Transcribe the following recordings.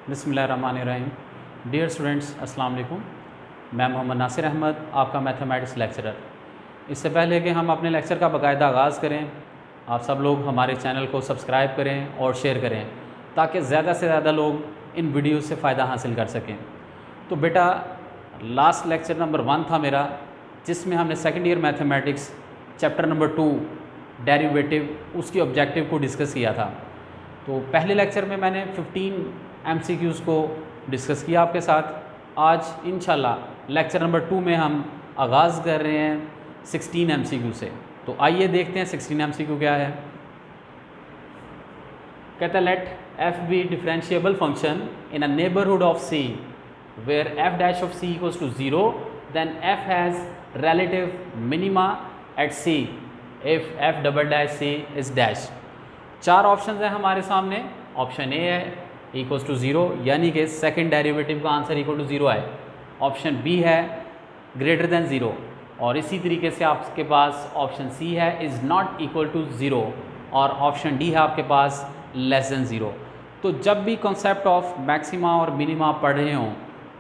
बिस्मिल्लाहिर्रहमानिर्रहीम। Dear students, अस्सलाम वालेकुम। मैं मोहम्मद नासिर अहमद, आपका मैथमेटिक्स लेक्चरर। इससे पहले कि हम अपने लेक्चर का बाकायदा आगाज़ करें, आप सब लोग हमारे चैनल को सब्सक्राइब करें और शेयर करें ताकि ज़्यादा से ज़्यादा लोग इन वीडियो से फ़ायदा हासिल कर सकें। तो बेटा, लास्ट लेक्चर नंबर 1 था मेरा, जिसमें हमने second year mathematics chapter number 2 derivative उसकी ऑब्जेक्टिव को डिस्कस किया था। तो पहले लेक्चर में मैंने 15 MCQs को डिस्कस किया आपके साथ। आज इंशाल्लाह लेक्चर नंबर 2 में हम आगाज़ कर रहे हैं 16 MCQ से। तो आइए देखते हैं 16 MCQ क्या है। कहता है let f be differentiable function in a neighbourhood of c where f dash of c equals to 0, then f has relative minima at c if f double dash c is dash. 4 option हैं हमारे सामने। Option A है equals to 0, यानी कि second derivative का answer equal to 0 है। Option B है greater than 0, और इसी तरीके से आपके पास ऑप्शन सी है इज़ नॉट इक्वल टू 0, और ऑप्शन डी है आपके पास लेस देन 0। तो जब भी कॉन्सेप्ट ऑफ मैक्सिमा और मिनिमा पढ़ रहे हों,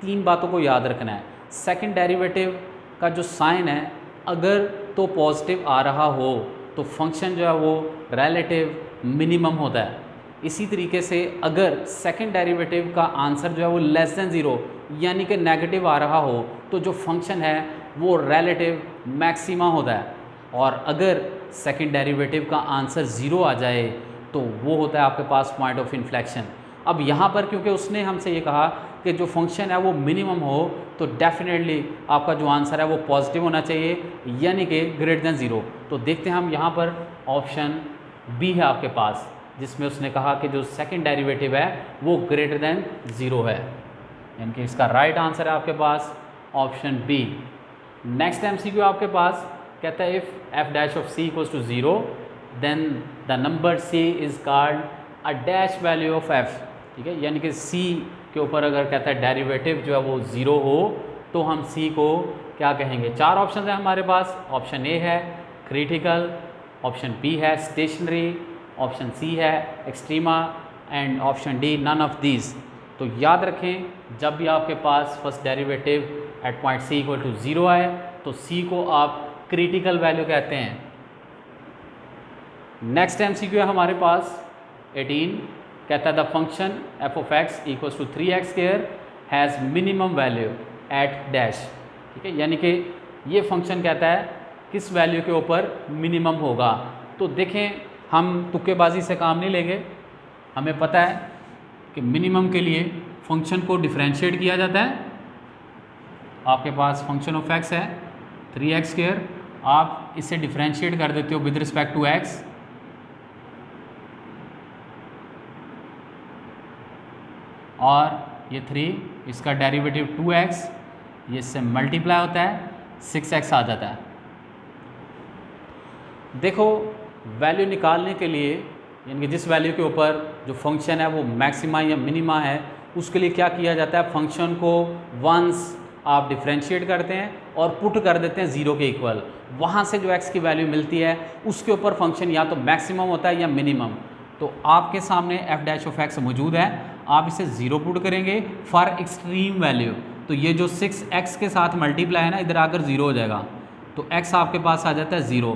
3 बातों को याद रखना है। सेकंड डेरिवेटिव का जो साइन है, अगर तो पॉजिटिव आ रहा हो तो फंक्शन जो है वो रिलेटिव मिनिमम होता है। इसी तरीके से अगर सेकंड डेरिवेटिव का आंसर जो है वो लेस देन 0 यानी कि नेगेटिव आ रहा हो तो जो फंक्शन है वो रिलेटिव मैक्सिमा होता है। और अगर सेकंड डेरिवेटिव का आंसर 0 आ जाए तो वो होता है आपके पास पॉइंट ऑफ इन्फ्लेक्शन। अब यहाँ पर क्योंकि उसने हमसे ये कहा कि जो फंक्शन है वो मिनिमम हो, तो डेफिनेटली आपका जो आंसर है वो पॉजिटिव होना चाहिए, यानी कि ग्रेटर देन 0। तो देखते हैं हम यहाँ पर ऑप्शन बी है आपके पास, जिसमें उसने कहा कि जो सेकंड डेरिवेटिव है वो ग्रेटर देन 0 है, यानी कि इसका राइट आंसर है आपके पास ऑप्शन बी। नेक्स्ट MCQ आपके पास कहता है if f dash of c equals to 0 then the number c is called a dash value of f। ठीक है, यानी कि c के ऊपर अगर कहता है डेरिवेटिव जो है वो 0 हो तो हम c को क्या कहेंगे। 4 ऑप्शन है हमारे पास। ऑप्शन ए है क्रिटिकल, ऑप्शन बी है स्टेशनरी, ऑप्शन सी है extrema, and option D none of these. तो याद रखें, जब भी आपके पास first derivative at point c equal to 0 आए तो c को आप क्रिटिकल वैल्यू कहते हैं। नेक्स्ट MCQ है हमारे पास 18, कहता है the function f of x equals to 3x square has minimum value at dash. ठीक है, यानी कि ये फंक्शन कहता है किस वैल्यू के ऊपर मिनिमम होगा। तो देखें, हम तुक्केबाजी से काम नहीं लेंगे। हमें पता है कि मिनिमम के लिए फंक्शन को डिफरेंशिएट किया जाता है। आपके पास फंक्शन ऑफ x है 3x स्क्वायर, आप इसे डिफरेंशिएट कर देते हो विद रिस्पेक्ट टू x, और ये 3 इसका डेरिवेटिव 2x, ये इससे मल्टीप्लाई होता है 6x आ जाता है। देखो, वैल्यू निकालने के लिए, यानी कि जिस वैल्यू के ऊपर जो फंक्शन है वो मैक्सिमा या मिनिमा है, उसके लिए क्या किया जाता है, फंक्शन को वंस आप डिफरेंशिएट करते हैं और पुट कर देते हैं 0 के इक्वल। वहाँ से जो x की वैल्यू मिलती है उसके ऊपर फंक्शन या तो मैक्सिमम होता है या मिनिमम। तो आपके सामने f डैश ऑफ x मौजूद है, आप इसे 0 पुट करेंगे फॉर एक्सट्रीम वैल्यू। तो ये जो 6x के साथ मल्टीप्लाई है ना, इधर आकर 0 हो जाएगा, तो x आपके पास आ जाता है 0,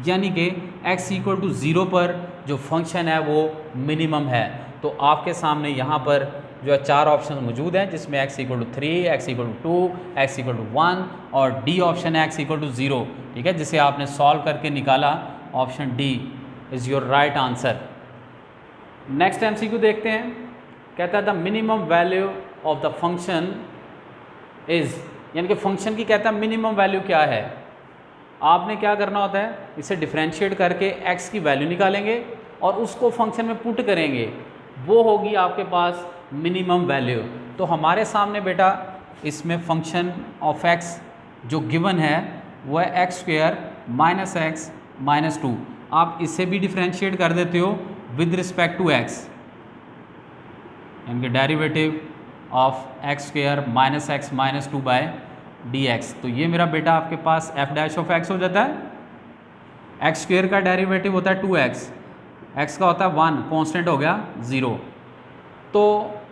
यानी कि x इक्वल टू 0 पर जो फंक्शन है वो मिनिमम है। तो आपके सामने यहाँ पर जो है 4 ऑप्शन मौजूद हैं, जिसमें x equal to 3, x equal to 2, x equal to 1, और डी ऑप्शन है x इक्वल टू 0। ठीक है, जिसे आपने सॉल्व करके निकाला, option D is your right answer. Next MCQ देखते हैं। कहता है the minimum value of the function is, यानी कि फंक्शन की कहता है मिनिमम वैल्यू क्या है। आपने क्या करना होता है, इसे डिफरेंशिएट करके x की वैल्यू निकालेंगे और उसको फंक्शन में पुट करेंगे, वो होगी आपके पास मिनिमम वैल्यू। तो हमारे सामने बेटा इसमें फंक्शन ऑफ x जो गिवन है वो है x square minus x minus 2। आप इसे भी डिफरेंशिएट कर देते हो विद रिस्पेक्ट टू x, यानी कि derivative of x square minus x minus 2 by dx। तो ये मेरा बेटा आपके पास f डैश ऑफ x हो जाता है। x स्क्वायर का डेरिवेटिव होता है 2x, x का होता है 1, कांस्टेंट हो गया 0। तो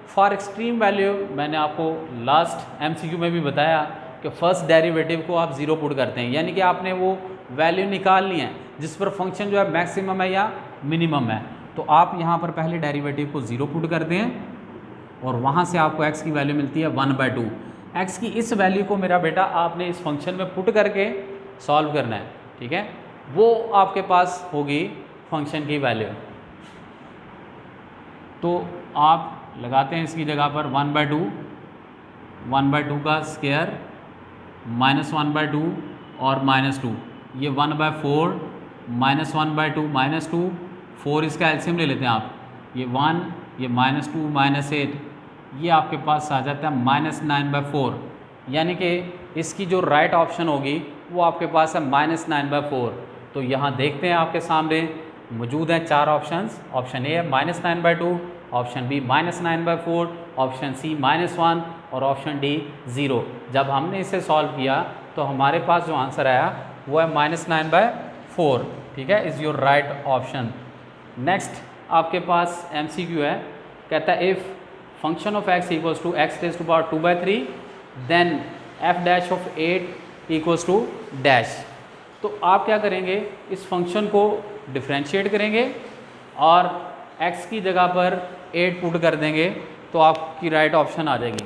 फॉर एक्सट्रीम वैल्यू मैंने आपको लास्ट MCQ में भी बताया कि फर्स्ट डेरिवेटिव को आप 0 पुट करते हैं, यानी कि आपने वो वैल्यू निकालनी है जिस पर फंक्शन जो है मैक्सिमम है या मिनिमम है। तो आप यहाँ पर पहले डेरिवेटिव को 0 पुट करते हैं और वहाँ से आपको x की वैल्यू मिलती है 1/2। x की इस वैल्यू को मेरा बेटा आपने इस फंक्शन में पुट करके सॉल्व करना है, ठीक है। वो आपके पास होगी फंक्शन की वैल्यू। तो आप लगाते हैं इसकी जगह पर 1/2 का स्क्वायर -1/2 और -2, ये 1/4 -1/2 -2, 4 इसका एलसीएम ले लेते हैं आप, ये 1, ये -2 -8, ये आपके पास आ जाता है -9/4, यानी कि इसकी जो राइट ऑप्शन होगी वो आपके पास है -9/4। तो यहाँ देखते हैं आपके सामने मौजूद हैं 4 ऑप्शंस। ऑप्शन ए है -9/2, ऑप्शन बी -9/4, ऑप्शन सी -1 और ऑप्शन डी 0। जब हमने इसे सॉल्व किया तो हमारे पास जो आंसर आया वो है -9/4, ठीक है, is your right option. Next आपके पास MCQ है, कहता है if function of x equals to x⁻²/3 then f' of 8 equals to dash. तो आप क्या करेंगे, इस फंक्शन को डिफ्रेंशिएट करेंगे और x की जगह पर 8 पुट कर देंगे तो आपकी राइट ऑप्शन आ जाएगी।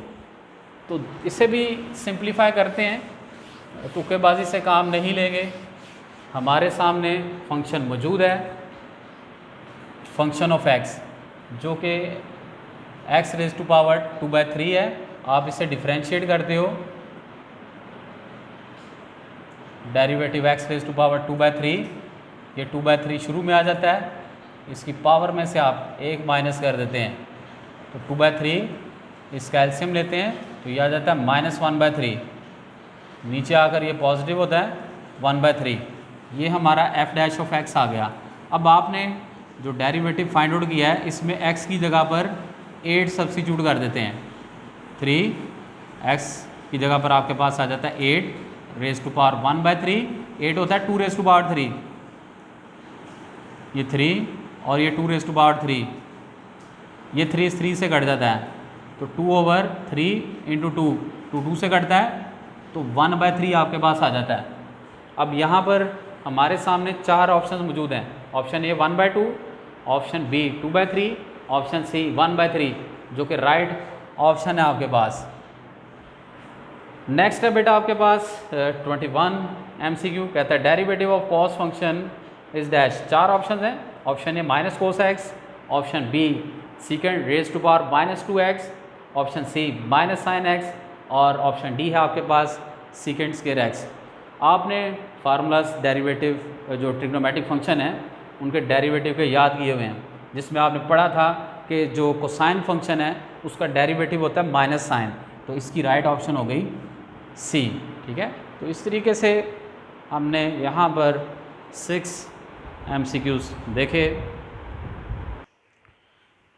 तो इसे भी सिंप्लीफाई करते हैं, तुक्केबाजी से काम नहीं लेंगे। हमारे सामने फंक्शन मौजूद है, फंक्शन ऑफ x जो कि x⁻²/3 है। आप इसे डिफ्रेंशिएट करते हो, डेरिवेटिव x⁻²/3, ये 2/3 शुरू में आ जाता है, इसकी पावर में से आप 1 माइनस कर देते हैं तो 2/3, इसका एलसीएम लेते हैं तो ये आ जाता है -1/3, नीचे आकर ये पॉजिटिव होता है 1/3। ये हमारा f' ऑफ x आ गया। अब आपने जो डेरिवेटिव फाइंड आउट किया है इसमें x की जगह पर 8 सब्स्टिट्यूट कर देते हैं, 3x की जगह पर आपके पास आ जाता है 8⁻1/3, 8 होता है 2⁻3, ये 3 और ये 2⁻3, ये 3 से कट जाता है तो 2/3 × 2 2 से कटता है तो 1/3 आपके पास आ जाता है। अब यहाँ पर हमारे सामने 4 ऑप्शन मौजूद हैं, option A 1/2, option B 2/3, option C 1/3, जो कि राइट ऑप्शन है आपके पास। नेक्स्ट है बेटा आपके पास 21 MCQ, कहता है derivative of cos function is dash. 4 option हैं, option A -cos x, option B sec⁻⁻2x, option C -sin x और ऑप्शन डी है आपके पास sec²x। आपने फार्मूलाज डेरिवेटिव जो ट्रिग्नोमेट्रिक फंक्शन है उनके डेरिवेटिव के याद किए हुए हैं, जिसमें आपने पढ़ा था कि जो कोसाइन फंक्शन है उसका डेरिवेटिव होता है -sin, तो इसकी राइट ऑप्शन हो गई सी, ठीक है। तो इस तरीके से हमने यहाँ पर 6 MCQs देखे।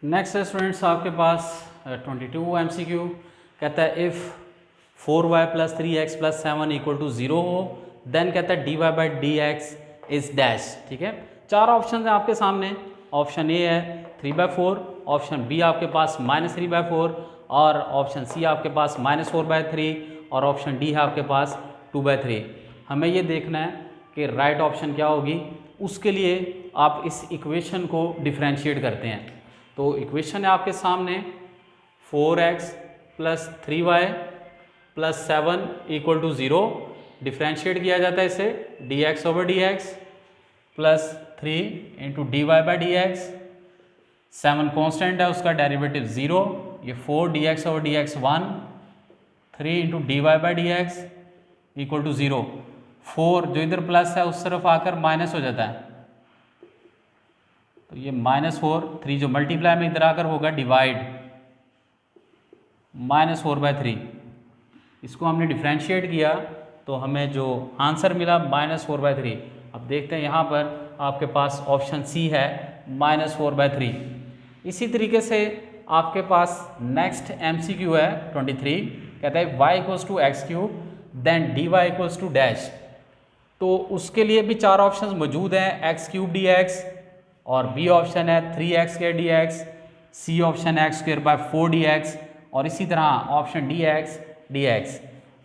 नेक्स्ट है स्टूडेंट्स आपके पास 22 MCQ, कहता है इफ़ 4y + 3x + 7 = 0 हो देन कहता है dy/dx इज डैश, ठीक है। 4 ऑप्शन हैं आपके सामने, ऑप्शन ए है 3/4, ऑप्शन बी आपके पास -3/4 और ऑप्शन सी आपके पास -4/3 और ऑप्शन डी है आपके पास 2/3। हमें ये देखना है कि राइट ऑप्शन क्या होगी। उसके लिए आप इस इक्वेशन को डिफ्रेंशिएट करते हैं। तो इक्वेशन है आपके सामने 4x + 3y + 7 = 0, डिफ्रेंशिएट किया जाता है इसे dx/dx + 3 × dy/dx। 7 कांस्टेंट है, उसका डेरिवेटिव 0, ये 4 dx/dx 1, 3 × dy/dx = 0। 4 जो इधर प्लस है उस तरफ आकर माइनस हो जाता है, तो ये -4, 3 जो मल्टीप्लाई में इधर आकर होगा डिवाइड, -4/3। इसको हमने डिफ्रेंशिएट किया तो हमें जो आंसर मिला -4/3। अब देखते हैं यहाँ पर आपके पास ऑप्शन सी है -4/3। इसी तरीके से आपके पास नेक्स्ट MCQ है 23, कहता है y = x³ then dy = dash. तो उसके लिए भी 4 ऑप्शन मौजूद हैं, x³ dx और बी ऑप्शन है 3x² dx, C option x square by 4dx और इसी तरह ऑप्शन डी एक्स।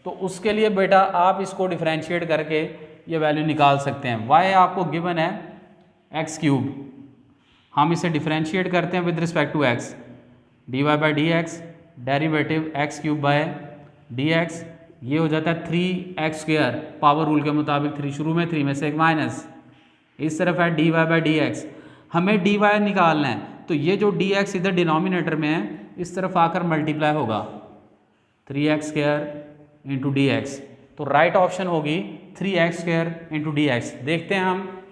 तो उसके लिए बेटा आप इसको डिफ्रेंशिएट करके ये वैल्यू निकाल सकते हैं। y आपको गिवन है एक्स क्यूब, हम इसे डिफ्रेंशिएट करते हैं with respect to x, d Y by D x derivative x cube by d x, ये हो जाता है 3x स्क्वायर, पावर रूल के मुताबिक 3 शुरू में 3 में से एक माइनस, इस तरफ है d Y by D x, हमें डी वाई निकालना है तो ये जो डी एक्स इधर डिनोमिनेटर में है इस तरफ आकर मल्टीप्लाई होगा 3x square into D x, तो राइट ऑप्शन होगी 3x square into D x. देखते हैं हम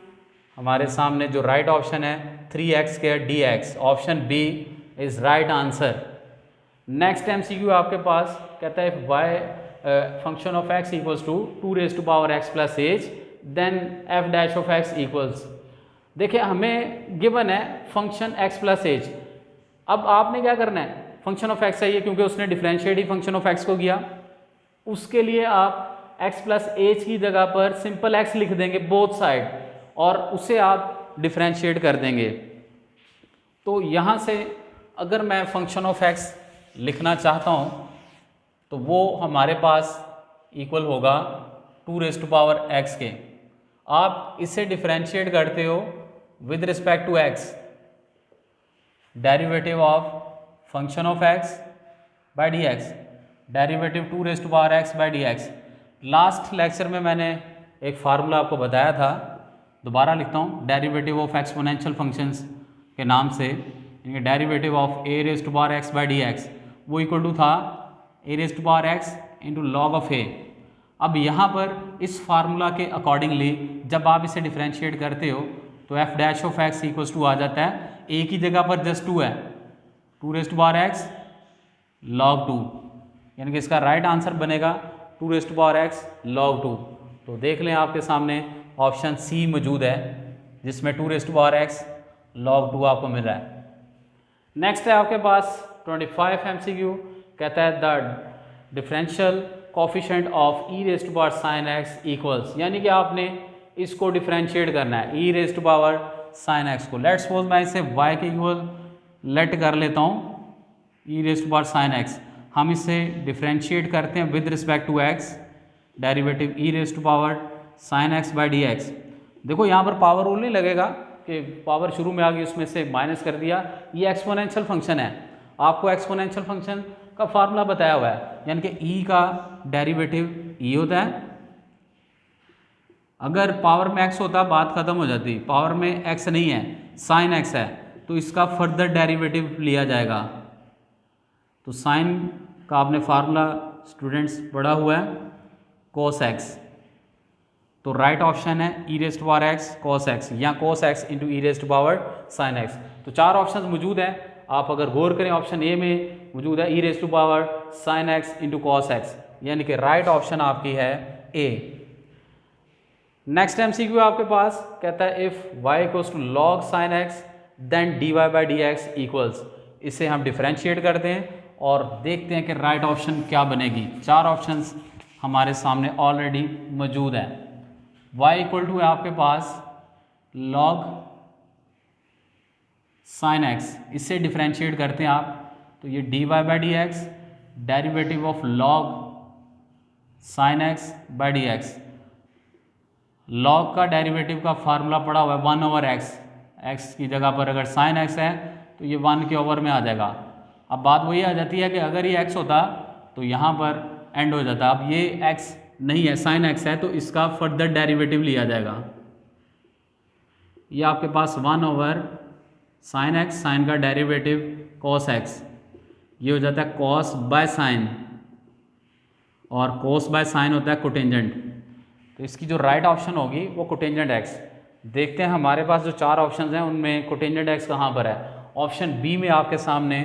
हमारे सामने जो राइट ऑप्शन है 3x square d x, option B is right answer. Next MCQ आपके पास कहता है y function of x equals to 2 raise to power x plus h then f dash of x equals. देखिए हमें given है function x plus H, अब आपने क्या करना है, फंक्शन ऑफ x चाहिए क्योंकि उसने differentiate he function of x को किया, उसके लिए आप x प्लस एच की जगह पर सिंपल x लिख देंगे बोथ साइड और उसे आप डिफरेंशिएट कर देंगे। तो यहाँ से अगर मैं फंक्शन ऑफ x लिखना चाहता हूँ तो वो हमारे पास इक्वल होगा 2 रेज टू पावर x के। आप इसे डिफरेंशिएट करते हो with respect to x, derivative of function of x by d x, derivative 2 raise to power x by d x. Last lecture में मैंने एक फार्मूला आपको बताया था, दोबारा लिखता हूँ, डेरिवेटिव ऑफ एक्सपोनेंशियल फंक्शंस के नाम से, यानी derivative of a raise to power x by d x वो इक्वल टू था a raise to power x into log of a। अब यहाँ पर इस फार्मूला के अकॉर्डिंगली जब आप इसे डिफरेंशिएट करते हो तो f dash of x equals to आ जाता है, a की जगह पर जस्ट 2 है, 2 raise to power x log 2, यानी कि इसका राइट आंसर बनेगा 2 raise to power x log 2। तो देख लें आपके सामने ऑप्शन सी मौजूद है जिसमें 2 raise to power x log 2 आपको मिल रहा है। नेक्स्ट है आपके पास 25 MCQ, कहता है the differential coefficient of e raise to power sine x equals, यानी कि आपने इसको डिफरेंशिएट करना है e raise to power sine x को। लेट्स सपोज मैं इसे y के इक्वल लेट कर लेता हूँ e raise to power sine x, हम इसे डिफरेंशिएट करते हैं with respect to x, derivative e raise to power sine x by D x. देखो यहाँ पर पावर रूल नहीं लगेगा कि पावर शुरू में आ गई उसमें से माइनस कर दिया, ये एक्सपोनेंशियल फंक्शन है, आपको एक्सपोनेंशियल फंक्शन का फार्मूला बताया हुआ है, यानी कि e का डेरिवेटिव e होता है, अगर पावर में x होता बात खत्म हो जाती, पावर में x नहीं है साइन x है तो इसका फर्दर डेरिवेटिव लिया जाएगा। तो साइन का आपने फार्मूला स्टूडेंट्स पढ़ा हुआ है cos x, तो राइट ऑप्शन है e raise to power x cos x या cos x into e raise to power sine x। तो 4 ऑप्शन मौजूद हैं, आप अगर गौर करें ऑप्शन ए में मौजूद है e raise to power sine x into cos x, यानी कि राइट ऑप्शन आपकी है ए। नेक्स्ट MCQ आपके पास कहता है if y equals to log sine x then d Y by D x equals, इसे हम डिफरेंशिएट करते हैं और देखते हैं कि राइट ऑप्शन क्या बनेगी। 4 ऑप्शंस हमारे सामने ऑलरेडी मौजूद है। y इक्वल टू है आपके पास लॉग साइन x, इससे डिफरेंशिएट करते हैं आप तो ये d Y by D x derivative of log sine x by D x. Log का डेरिवेटिव का फार्मूला पड़ा हुआ है 1 ओवर x, x की जगह पर अगर साइन x है तो ये 1 के ओवर में आ जाएगा। अब बात वही आ जाती है कि अगर ये x होता तो यहाँ पर एंड हो जाता, अब ये x नहीं है साइन x है तो इसका फर्दर डेरिवेटिव लिया जाएगा। ये आपके पास 1 ओवर साइन x, साइन का डेरिवेटिव cos x, ये हो जाता है cos बाय साइन और cos बाय साइन होता है कोटेंजेंट, तो इसकी जो राइट ऑप्शन होगी वो कोटेंजेंट x। देखते हैं हमारे पास जो 4 ऑप्शंस हैं उनमें कोटेंजेंट x कहाँ पर है। ऑप्शन बी में आपके सामने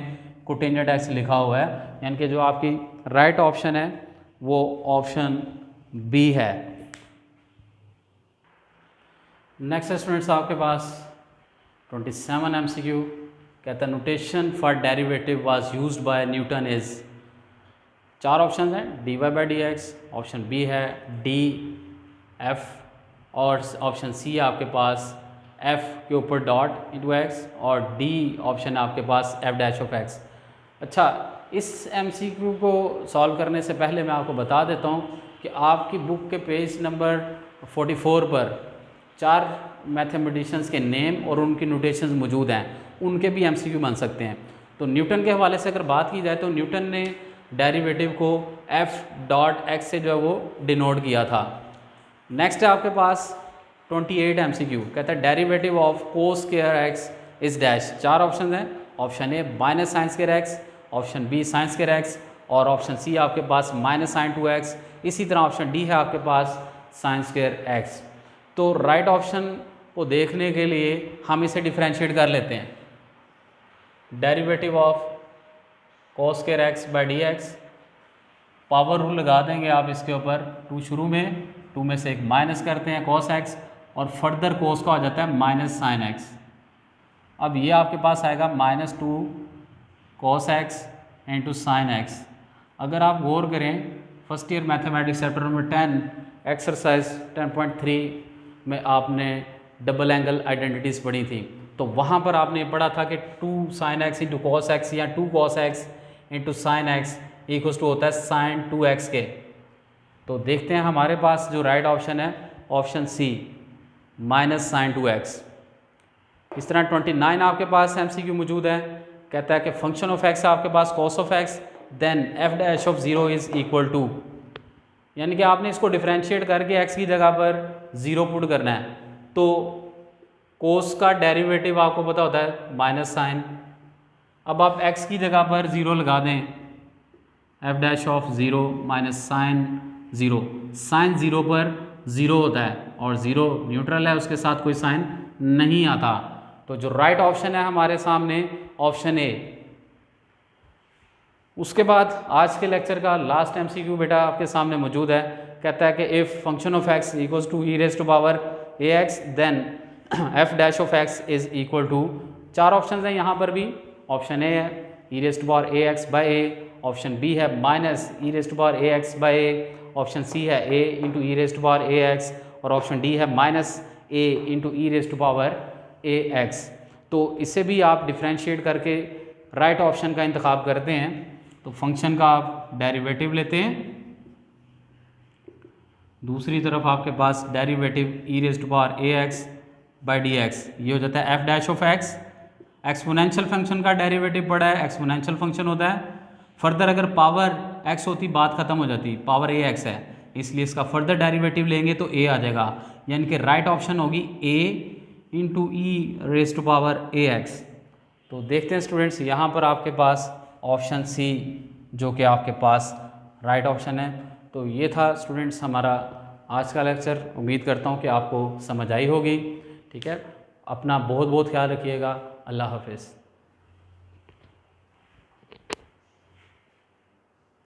कोटेंजेंट x लिखा हुआ है, यानी कि जो आपकी राइट ऑप्शन है वो ऑप्शन बी है। नेक्स्ट स्टूडेंट्स आपके पास 27 MCQ कहता है notation for derivative was used by Newton is. 4 option हैं D Y by D x, option B है डी एफ और ऑप्शन सी आपके पास एफ़ के ऊपर डॉट इंटू एक्स, और डी ऑप्शन है आपके पास एफ डैश ऑफ एक्स। अच्छा, इस MCQ को सॉल्व करने से पहले मैं आपको बता देता हूँ कि आपकी बुक के पेज नंबर 44 पर 4 मैथमेटिशियंस के नेम और उनकी नोटेशंस मौजूद हैं, उनके भी MCQ बन सकते हैं। तो न्यूटन के हवाले से अगर बात की जाए तो न्यूटन ने डेरिवेटिव को एफ डॉट एक्स से जो है वो डिनोट किया था। नेक्स्ट है आपके पास 28 MCQ, कहता है derivative of cos square X is dash. 4 option हैं, option A minus sine square X, option B sine square X, और ऑप्शन सी आपके पास माइनस साइन 2x। इसी तरह ऑप्शन डी है आपके पास साइन स्क्वायर एक्स। तो राइट ऑप्शन को देखने के लिए हम इसे डिफ्रेंशिएट कर लेते हैं। Derivative of cos square x by D x, power rule लगा देंगे आप इसके ऊपर, 2 शुरू में, 2 में से एक माइनस करते हैं कोस एक्स, और फर्दर कोस का हो जाता है माइनस साइन एक्स। अब ये आपके पास आएगा -2 cos x into sine x. अगर आप गौर करें first year mathematics chapter number 10 exercise 10.3 में आपने डबल एंगल आइडेंटिटीज़ पढ़ी थी, तो वहाँ पर आपने पढ़ा था कि 2 sin x into cos x या 2 cos x into sine x equals to होता है sin 2x के। तो देखते हैं हमारे पास जो राइट ऑप्शन है option C minus sine 2x। इस तरह 29 आपके पास MCQ मौजूद है, कहता है कि फंक्शन ऑफ एक्स है आपके पास cos of X, then F dash of 0 is equal to, यानी कि आपने इसको डिफ्रेंशिएट करके एक्स की जगह पर 0 पुट करना है। तो कोस का डेरिवेटिव आपको पता होता है माइनस साइन। अब आप एक्स की जगह पर 0 लगा दें, F dash of 0 minus sine 0। Sine 0 पर 0 होता है और 0 न्यूट्रल है, उसके साथ कोई साइन नहीं आता। तो जो राइट ऑप्शन है हमारे सामने ऑप्शन ए। उसके बाद आज के लेक्चर का लास्ट MCQ बेटा आपके सामने मौजूद है, कहता है कि if function of X equals to E raise to power ax then F dash of X is equal to, 4 option हैं यहाँ पर भी। ऑप्शन ए है E raise to power ax by A, option B है minus E raise to power ax by A, option C है a into E raise to power ax, और option D है minus a into E raise to power ax। तो इसे भी आप differentiate करके right option का इंतखाब करते हैं। तो फंक्शन का आप डेरिवेटिव लेते हैं, दूसरी तरफ आपके पास derivative E raise to power ax by D x, ये हो जाता है F dash of X. Exponential function का डेरिवेटिव पड़ा है, एक्सपोनेंशियल फंक्शन होता है। फर्दर अगर पावर x होती बात ख़त्म हो जाती, पावर ax है, इसलिए इसका फर्दर डेरिवेटिव लेंगे तो a आ जाएगा, यानी कि राइट ऑप्शन होगी a into E raise to power ax। तो देखते हैं स्टूडेंट्स, यहाँ पर आपके पास ऑप्शन सी जो कि आपके पास राइट ऑप्शन है। तो ये था स्टूडेंट्स हमारा आज का लेक्चर। उम्मीद करता हूँ कि आपको समझ आई होगी। ठीक है, अपना बहुत बहुत ख्याल रखिएगा। अल्लाह हाफिज़।